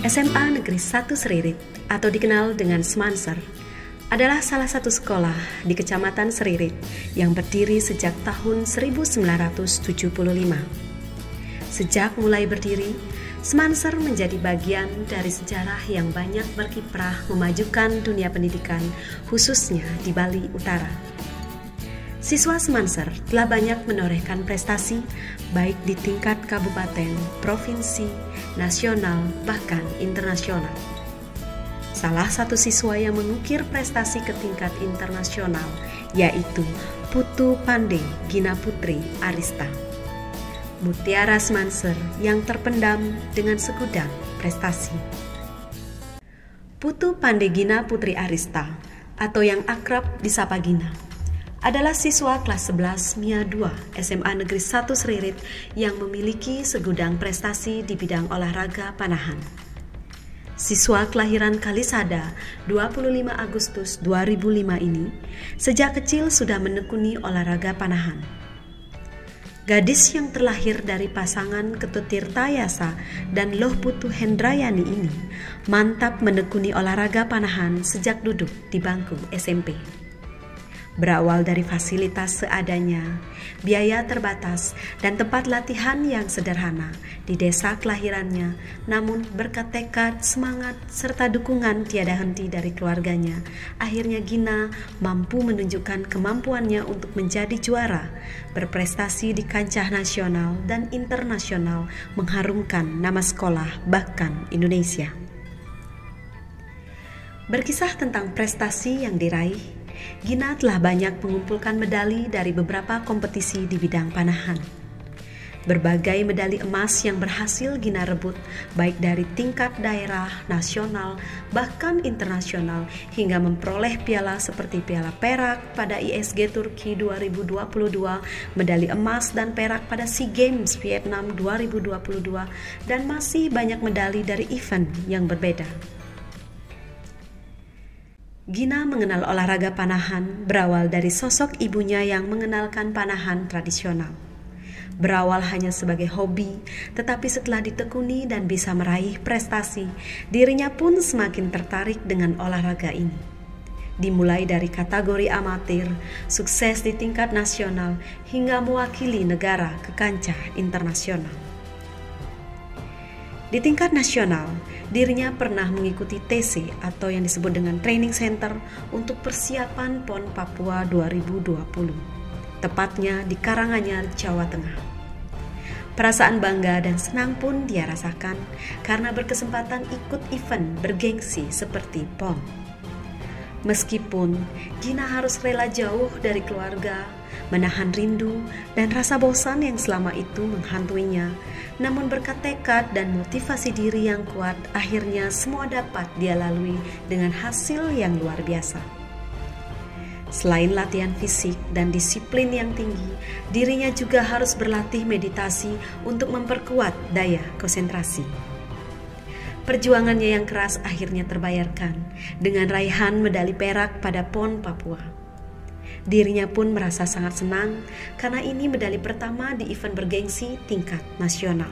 SMA Negeri 1 Seririt atau dikenal dengan Semanser adalah salah satu sekolah di Kecamatan Seririt yang berdiri sejak tahun 1975. Sejak mulai berdiri, Semanser menjadi bagian dari sejarah yang banyak berkiprah memajukan dunia pendidikan, khususnya di Bali Utara. Siswa Semanser telah banyak menorehkan prestasi baik di tingkat kabupaten, provinsi, nasional, bahkan internasional. Salah satu siswa yang mengukir prestasi ke tingkat internasional yaitu Putu Pande Gina Putri Arista. Mutiara Semanser yang terpendam dengan segudang prestasi. Putu Pande Gina Putri Arista atau yang akrab disapa Gina adalah siswa kelas 11 MIA 2 SMA Negeri 1 Seririt yang memiliki segudang prestasi di bidang olahraga panahan. Siswa kelahiran Kalisada 25 Agustus 2005 ini sejak kecil sudah menekuni olahraga panahan. Gadis yang terlahir dari pasangan Ketut Tirta Yasa dan Loh Putu Hendrayani ini mantap menekuni olahraga panahan sejak duduk di bangku SMP. Berawal dari fasilitas seadanya, biaya terbatas, dan tempat latihan yang sederhana di desa kelahirannya, namun berkat tekad, semangat, serta dukungan tiada henti dari keluarganya, akhirnya Gina mampu menunjukkan kemampuannya untuk menjadi juara, berprestasi di kancah nasional dan internasional, mengharumkan nama sekolah bahkan Indonesia. Berkisah tentang prestasi yang diraih, Gina telah banyak mengumpulkan medali dari beberapa kompetisi di bidang panahan. Berbagai medali emas yang berhasil Gina rebut baik dari tingkat daerah, nasional, bahkan internasional hingga memperoleh piala seperti piala perak pada ISG Turki 2022, medali emas dan perak pada SEA Games Vietnam 2022, dan masih banyak medali dari event yang berbeda. Gina mengenal olahraga panahan berawal dari sosok ibunya yang mengenalkan panahan tradisional. Berawal hanya sebagai hobi, tetapi setelah ditekuni dan bisa meraih prestasi, dirinya pun semakin tertarik dengan olahraga ini. Dimulai dari kategori amatir, sukses di tingkat nasional, hingga mewakili negara ke kancah internasional. Di tingkat nasional, dirinya pernah mengikuti TC atau yang disebut dengan Training Center untuk persiapan PON Papua 2020, tepatnya di Karanganyar, Jawa Tengah. Perasaan bangga dan senang pun dia rasakan karena berkesempatan ikut event bergengsi seperti PON. Meskipun Gina harus rela jauh dari keluarga, menahan rindu dan rasa bosan yang selama itu menghantuinya, namun berkat tekad dan motivasi diri yang kuat, akhirnya semua dapat dia lalui dengan hasil yang luar biasa. Selain latihan fisik dan disiplin yang tinggi, dirinya juga harus berlatih meditasi untuk memperkuat daya konsentrasi. Perjuangannya yang keras akhirnya terbayarkan dengan raihan medali perak pada PON Papua. Dirinya pun merasa sangat senang karena ini medali pertama di event bergengsi tingkat nasional.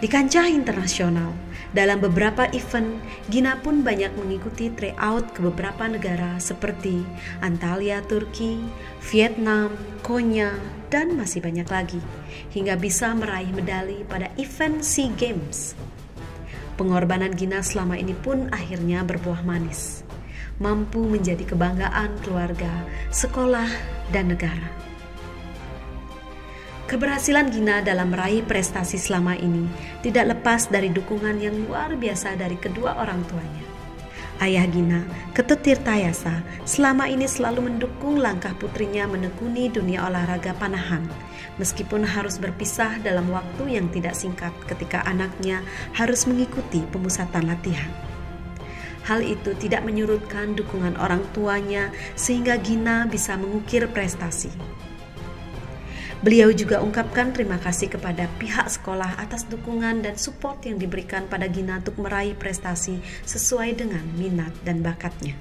Di kancah internasional, dalam beberapa event, Gina pun banyak mengikuti tryout ke beberapa negara seperti Antalya, Turki, Vietnam, Konya, dan masih banyak lagi, hingga bisa meraih medali pada event SEA Games. Pengorbanan Gina selama ini pun akhirnya berbuah manis, mampu menjadi kebanggaan keluarga, sekolah, dan negara. Keberhasilan Gina dalam meraih prestasi selama ini tidak lepas dari dukungan yang luar biasa dari kedua orang tuanya. Ayah Gina, Ketut Tirta Yasa, selama ini selalu mendukung langkah putrinya menekuni dunia olahraga panahan, meskipun harus berpisah dalam waktu yang tidak singkat ketika anaknya harus mengikuti pemusatan latihan. Hal itu tidak menyurutkan dukungan orang tuanya sehingga Gina bisa mengukir prestasi. Beliau juga ungkapkan terima kasih kepada pihak sekolah atas dukungan dan support yang diberikan pada Gina untuk meraih prestasi sesuai dengan minat dan bakatnya.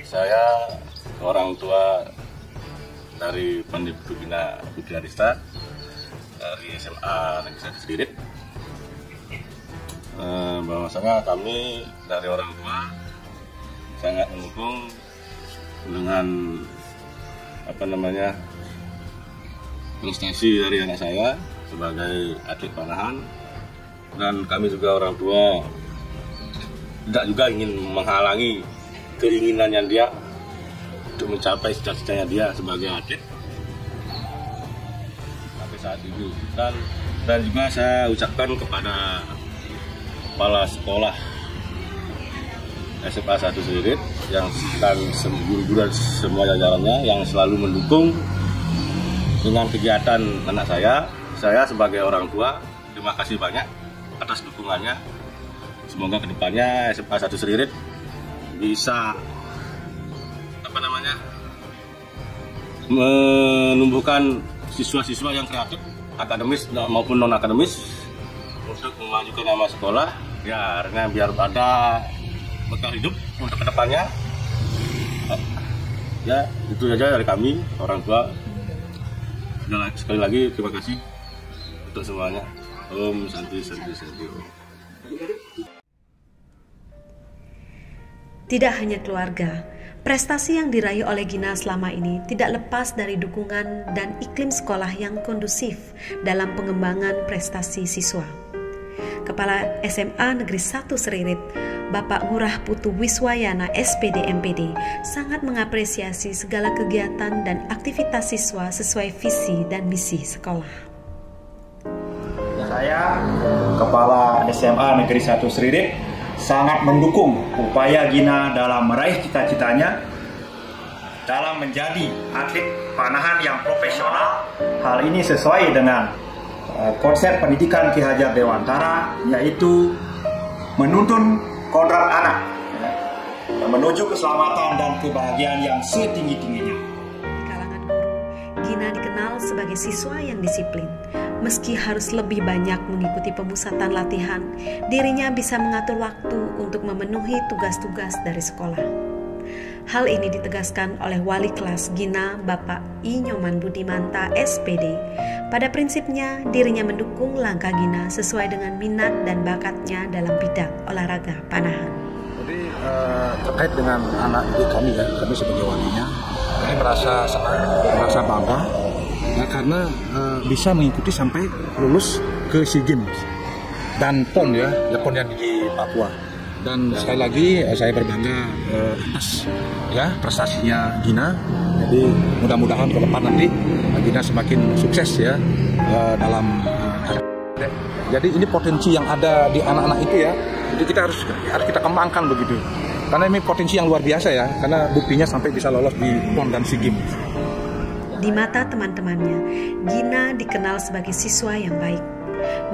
Saya orang tua dari Pandai Putu Gina Putri Arista dari SMA Negeri 1 Seririt. bahwasanya kami dari orang tua sangat mendukung dengan prestasi dari anak saya sebagai atlet panahan, dan kami juga orang tua tidak juga ingin menghalangi keinginannya dia untuk mencapai cita-citanya dia sebagai atlet sampai saat ini. Dan juga saya ucapkan kepada kepala sekolah SMA 1 Seririt dan guru-guru dan semua jajarannya yang selalu mendukung dengan kegiatan anak saya. Saya sebagai orang tua terima kasih banyak atas dukungannya. Semoga kedepannya SMA 1 Seririt bisa menumbuhkan siswa-siswa yang kreatif, akademis maupun non akademis, untuk memajukan nama sekolah ya, karena biar ada bekal hidup untuk kedepannya. Ya, itu saja dari kami orang tua. Sekali lagi terima kasih untuk semuanya. Om Santi Santi Santi Om. Tidak hanya keluarga, prestasi yang diraih oleh Gina selama ini tidak lepas dari dukungan dan iklim sekolah yang kondusif dalam pengembangan prestasi siswa. Kepala SMA Negeri 1 Seririt, Bapak Ngurah Putu Wiswayana SPD MPD, sangat mengapresiasi segala kegiatan dan aktivitas siswa sesuai visi dan misi sekolah. Saya, Kepala SMA Negeri 1 Seririt, sangat mendukung upaya Gina dalam meraih cita-citanya dalam menjadi atlet panahan yang profesional. Hal ini sesuai dengan konsep pendidikan Ki Hajar Dewantara, yaitu menuntun kodrat anak menuju keselamatan dan kebahagiaan yang setinggi-tingginya. Di kalangan guru, Gina dikenal sebagai siswa yang disiplin. Meski harus lebih banyak mengikuti pemusatan latihan, dirinya bisa mengatur waktu untuk memenuhi tugas-tugas dari sekolah. Hal ini ditegaskan oleh wali kelas Gina, Bapak I. Nyoman Budimanta SPD. Pada prinsipnya, dirinya mendukung langkah Gina sesuai dengan minat dan bakatnya dalam bidang olahraga panahan. Jadi terkait dengan anak didik kami ya, kami sebagai walinya, kami merasa bangga ya, karena bisa mengikuti sampai lulus ke SEA Games dan PON ya PON yang di Papua. Dan sekali lagi saya berbangga atas ya prestasinya Gina. Jadi mudah-mudahan ke depan nanti Gina semakin sukses ya dalam jadi ini potensi yang ada di anak-anak itu ya. Jadi kita harus kita kembangkan begitu. Karena ini potensi yang luar biasa ya, karena buktinya sampai bisa lolos di PON dan SEA Games. Di mata teman-temannya, Gina dikenal sebagai siswa yang baik.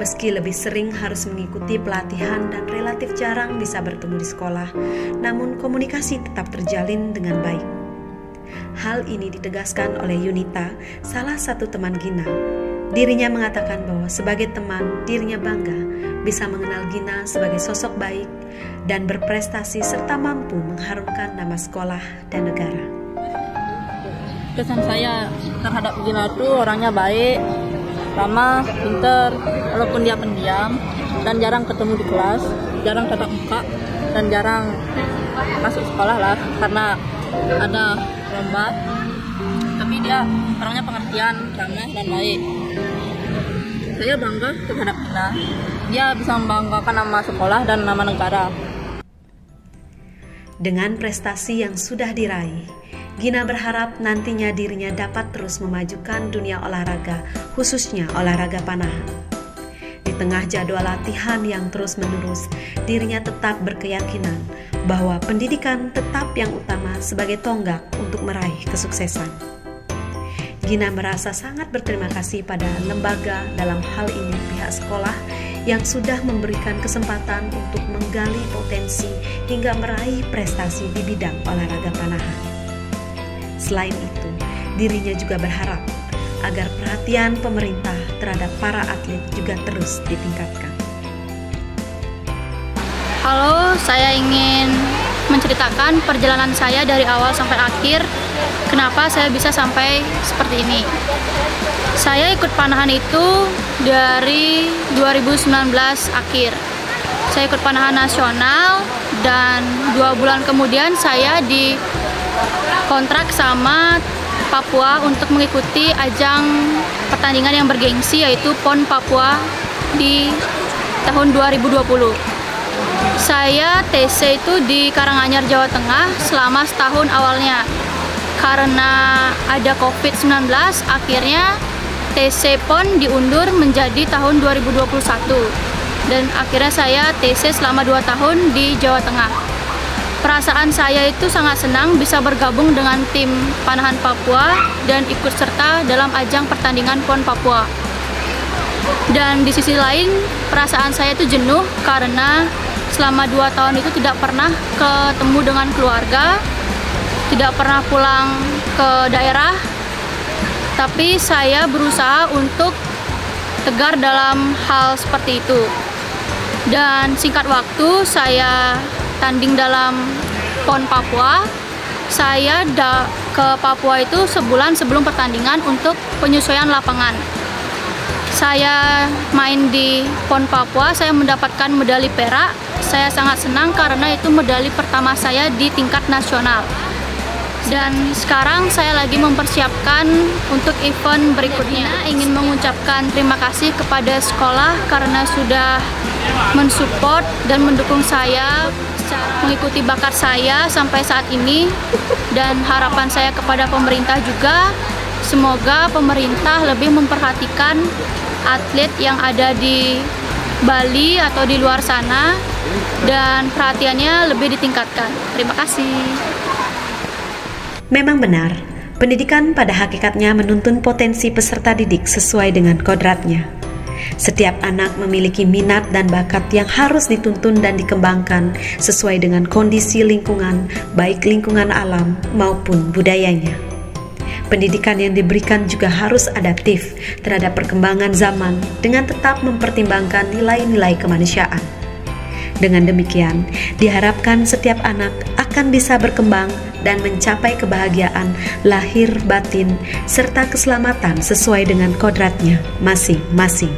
Meski lebih sering harus mengikuti pelatihan dan relatif jarang bisa bertemu di sekolah, namun komunikasi tetap terjalin dengan baik. Hal ini ditegaskan oleh Yunita, salah satu teman Gina. Dirinya mengatakan bahwa sebagai teman, dirinya bangga bisa mengenal Gina sebagai sosok baik dan berprestasi serta mampu mengharumkan nama sekolah dan negara. Kesan saya terhadap Gina itu orangnya baik, ramah, pinter, walaupun dia pendiam dan jarang ketemu di kelas, jarang tatap muka dan jarang masuk sekolah lah karena ada lomba. Tapi dia orangnya pengertian, ramah dan baik. Saya bangga terhadap Gina. Dia bisa membanggakan nama sekolah dan nama negara. Dengan prestasi yang sudah diraih, Gina berharap nantinya dirinya dapat terus memajukan dunia olahraga, khususnya olahraga panahan. Di tengah jadwal latihan yang terus-menerus, dirinya tetap berkeyakinan bahwa pendidikan tetap yang utama sebagai tonggak untuk meraih kesuksesan. Gina merasa sangat berterima kasih pada lembaga, dalam hal ini pihak sekolah, yang sudah memberikan kesempatan untuk menggali potensi hingga meraih prestasi di bidang olahraga panahan. Selain itu, dirinya juga berharap agar perhatian pemerintah terhadap para atlet juga terus ditingkatkan. Halo, saya ingin menceritakan perjalanan saya dari awal sampai akhir, kenapa saya bisa sampai seperti ini. Saya ikut panahan itu dari 2019 akhir. saya ikut panahan nasional, dan 2 bulan kemudian saya dikontrak sama Papua untuk mengikuti ajang pertandingan yang bergengsi, yaitu PON Papua di tahun 2020. Saya TC itu di Karanganyar, Jawa Tengah selama setahun awalnya. Karena ada COVID-19, akhirnya TC PON diundur menjadi tahun 2021. Dan akhirnya saya TC selama 2 tahun di Jawa Tengah. Perasaan saya itu sangat senang bisa bergabung dengan tim panahan Papua dan ikut serta dalam ajang pertandingan PON Papua. Dan di sisi lain, perasaan saya itu jenuh karena selama 2 tahun itu tidak pernah ketemu dengan keluarga, tidak pernah pulang ke daerah, tapi saya berusaha untuk tegar dalam hal seperti itu. Dan singkat waktu saya tanding dalam PON Papua. Saya ke Papua itu sebulan sebelum pertandingan untuk penyesuaian lapangan. Saya main di PON Papua, saya mendapatkan medali perak. Saya sangat senang karena itu medali pertama saya di tingkat nasional. Dan sekarang saya lagi mempersiapkan untuk event berikutnya. Ingin mengucapkan terima kasih kepada sekolah karena sudah mensupport dan mendukung saya mengikuti bakat saya sampai saat ini. Dan harapan saya kepada pemerintah juga, semoga pemerintah lebih memperhatikan atlet yang ada di Bali atau di luar sana dan perhatiannya lebih ditingkatkan. Terima kasih. Memang benar, pendidikan pada hakikatnya menuntun potensi peserta didik sesuai dengan kodratnya. Setiap anak memiliki minat dan bakat yang harus dituntun dan dikembangkan sesuai dengan kondisi lingkungan, baik lingkungan alam maupun budayanya. Pendidikan yang diberikan juga harus adaptif terhadap perkembangan zaman dengan tetap mempertimbangkan nilai-nilai kemanusiaan. Dengan demikian, diharapkan setiap anak akan bisa berkembang dan mencapai kebahagiaan lahir batin serta keselamatan sesuai dengan kodratnya masing-masing.